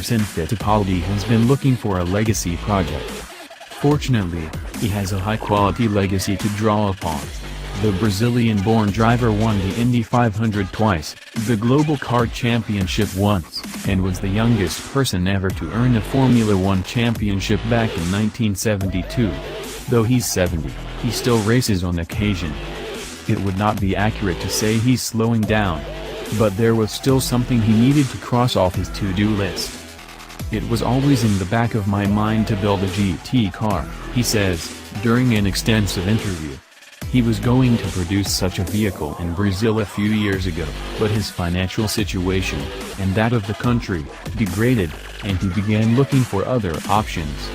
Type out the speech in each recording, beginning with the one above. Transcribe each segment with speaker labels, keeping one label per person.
Speaker 1: Emerson Fittipaldi has been looking for a legacy project. Fortunately, he has a high-quality legacy to draw upon. The Brazilian-born driver won the Indy 500 twice, the Global Kart Championship once, and was the youngest person ever to earn a Formula One championship back in 1972. Though he's 70, he still races on occasion. It would not be accurate to say he's slowing down. But there was still something he needed to cross off his to-do list. It was always in the back of my mind to build a GT car, he says, during an extensive interview. He was going to produce such a vehicle in Brazil a few years ago, but his financial situation, and that of the country, degraded, and he began looking for other options.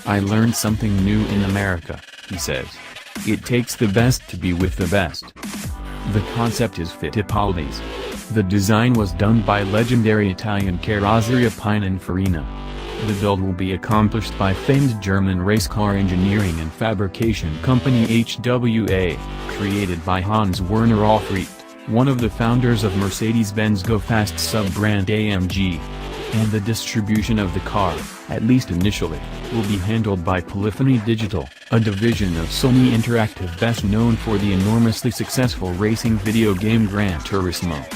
Speaker 1: I learned something new in America, he says. It takes the best to be with the best. The concept is Fittipaldi's. The design was done by legendary Italian carrozzeria Pininfarina. The build will be accomplished by famed German race car engineering and fabrication company HWA, created by Hans Werner Alfried, one of the founders of Mercedes-Benz Go-Fast sub-brand AMG. And the distribution of the car, at least initially, will be handled by Polyphony Digital, a division of Sony Interactive best known for the enormously successful racing video game Gran Turismo.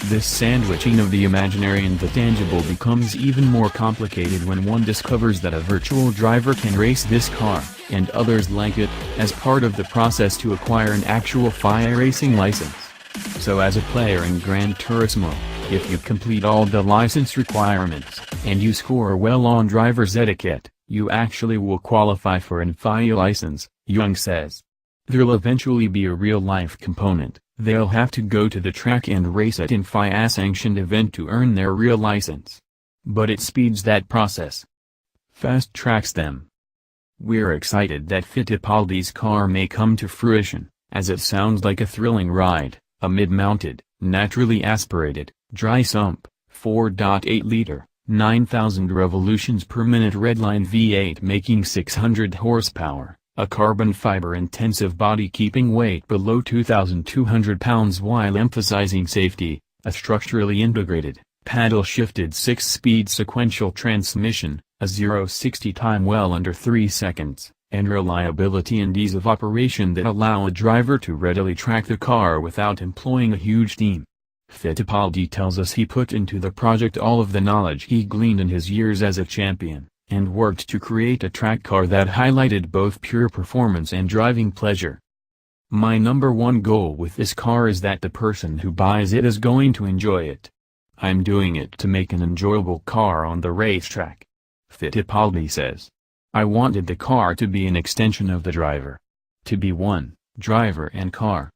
Speaker 1: This sandwiching of the imaginary and the tangible becomes even more complicated when one discovers that a virtual driver can race this car, and others like it, as part of the process to acquire an actual FIA racing license. So as a player in Gran Turismo, if you complete all the license requirements, and you score well on driver's etiquette, you actually will qualify for an FIA license, Young says. There'll eventually be a real-life component. They'll have to go to the track and race at an FIA-sanctioned event to earn their real license. But it speeds that process. Fast-tracks them. We're excited that Fittipaldi's car may come to fruition, as it sounds like a thrilling ride, a mid-mounted, naturally aspirated, dry sump, 4.8-liter, 9,000 revolutions per minute redline V8 making 600 horsepower. A carbon fiber-intensive body keeping weight below 2,200 pounds while emphasizing safety, a structurally integrated, paddle-shifted 6-speed sequential transmission, a 0-60 time well under 3 seconds, and reliability and ease of operation that allow a driver to readily track the car without employing a huge team. Fittipaldi tells us he put into the project all of the knowledge he gleaned in his years as a champion, and worked to create a track car that highlighted both pure performance and driving pleasure. My number one goal with this car is that the person who buys it is going to enjoy it. I'm doing it to make an enjoyable car on the racetrack. Fittipaldi says. I wanted the car to be an extension of the driver. To be one, driver and car.